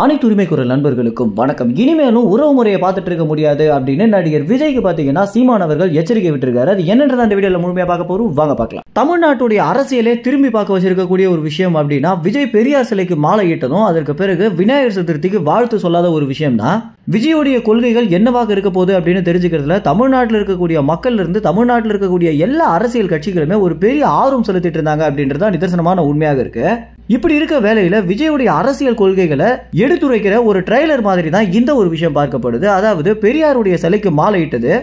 அனைத்து உரிமை குரல் நண்பர்களுக்கும் வணக்கம். இனிமேலும் உறவு முறையை பார்த்துட்டு இருக்க முடியாது அப்படின்னு நடிகர் விஜய்க்கு பாத்தீங்கன்னா சீமான் அவர்கள் எச்சரிக்கை விட்டுருக்காரு. அது என்னன்றத அந்த வீடியோல முழுமையா பார்க்க போறோம், வாங்க பார்க்கலாம். தமிழ்நாட்டுடைய அரசியலே திரும்பி பார்க்க வச்சிருக்கக்கூடிய ஒரு விஷயம் அப்படின்னா விஜய் பெரியார் சிலைக்கு மாலை இட்டதும் அதற்கு பிறகு விநாயகர் சதுர்த்திக்கு வாழ்த்து சொல்லாத ஒரு விஷயம் தான். விஜயோடைய கொள்கைகள் என்னவாக இருக்க போகுது அப்படின்னு தெரிஞ்சுக்கிறதுல தமிழ்நாட்டில் இருக்கக்கூடிய மக்கள் இருந்து தமிழ்நாட்டில் இருக்கக்கூடிய எல்லா அரசியல் கட்சிகளுமே ஒரு பெரிய ஆர்வம் செலுத்திட்டு இருந்தாங்க அப்படின்றத நிதர்சனமான உண்மையாக இருக்கு. இப்படி இருக்க வேளையில விஜயோடைய அரசியல் கொள்கைகளை எடுத்துரைக்கிற ஒரு ட்ரெய்லர் மாதிரி தான் இந்த ஒரு விஷயம் பார்க்கப்படுது. அதாவது பெரியாருடைய சிலைக்கு மாலை இட்டது,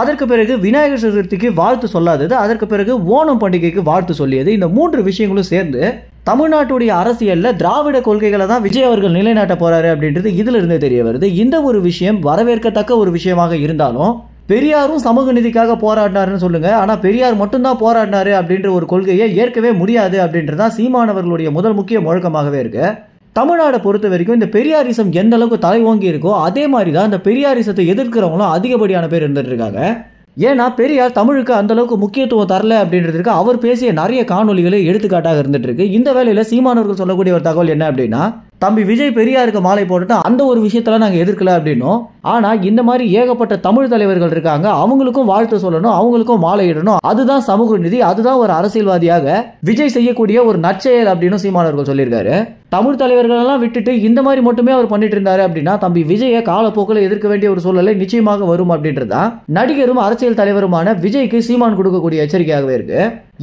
அதற்கு பிறகு விநாயகர் சதுர்த்திக்கு வாழ்த்து சொல்லாதது, அதற்கு பிறகு ஓணம் பண்டிகைக்கு வாழ்த்து சொல்லியது. இந்த மூன்று விஷயங்களும் சேர்ந்து தமிழ்நாட்டுடைய அரசியல்ல திராவிட கொள்கைகளை தான் விஜய் அவர்கள் நிலைநாட்ட போறாரு அப்படின்றது இதுல இருந்தே தெரிய வருது. இந்த ஒரு விஷயம் வரவேற்கத்தக்க ஒரு விஷயமாக இருந்தாலும் பெரியாரும் சமூக நீதிக்காக போராடினாருன்னு சொல்லுங்க, ஆனா பெரியார் மட்டும்தான் போராடினாரு அப்படின்ற ஒரு கொள்கையை ஏற்கவே முடியாது அப்படின்றதான் சீமான் அவர்களுடைய முதல் முக்கிய முழக்கமாகவே இருக்கு. தமிழ்நாடை பொறுத்த வரைக்கும் இந்த பெரியாரிசம் எந்த அளவுக்கு தலை ஓங்கி இருக்கோ அதே மாதிரி தான் இந்த பெரியாரிசத்தை எதிர்க்கிறவங்களும் அதிகப்படியான பேர் இருந்துட்டு இருக்காங்க. ஏன்னா பெரியார் தமிழுக்கு அந்த அளவுக்கு முக்கியத்துவம் தரல அப்படின்றதுக்கு அவர் பேசிய நிறைய காணொலிகளே எடுத்துக்காட்டாக இருந்துட்டு இருக்கு. இந்த வேளையில சீமானவர்கள் சொல்லக்கூடிய ஒரு தகவல் என்ன அப்படின்னா, தம்பி விஜய் பெரியாருக்கு மாலை போட்டுட்டு அந்த ஒரு விஷயத்துல நாங்க எதிர்க்கல அப்படின்னும், ஆனா இந்த மாதிரி ஏகப்பட்ட தமிழ் தலைவர்கள் இருக்காங்க, அவங்களுக்கும் வாழ்த்து சொல்லணும், அவங்களுக்கும் மாலை இடணும், அதுதான் சமூக நீதி, அதுதான் ஒரு அரசியல்வாதியாக விஜய் செய்யக்கூடிய ஒரு நற்செயல் அப்படின்னு சீமானவர்கள் சொல்லியிருக்காரு. தமிழ் தலைவர்கள் எல்லாம் விட்டுட்டு இந்த மாதிரி மட்டுமே அவர் பண்ணிட்டு இருந்தாரு அப்படின்னா தம்பி விஜயை காலப்போக்கில் எதிர்க்க வேண்டிய ஒரு சூழ்நிலை நிச்சயமாக வரும் அப்படின்றதான் நடிகரும் அரசியல் தலைவருமான விஜய்க்கு சீமான் கொடுக்கக்கூடிய எச்சரிக்கையாகவே இருக்கு.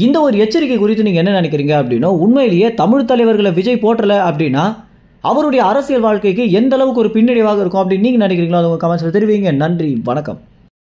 இந்த ஒரு எச்சரிக்கை குறித்து நீங்க என்ன நினைக்கிறீங்க அப்படின்னா, உண்மையிலேயே தமிழ் தலைவர்களை விஜய் போற்றல அப்படின்னா அவருடைய அரசியல் வாழ்க்கைக்கு எந்த அளவுக்கு ஒரு பின்னடைவாக இருக்கும் அப்படின்னு நீங்க நினைக்கிறீங்களோ அது உங்க கமெண்ட்ஸ்ல தெரிவிங்க. நன்றி, வணக்கம்.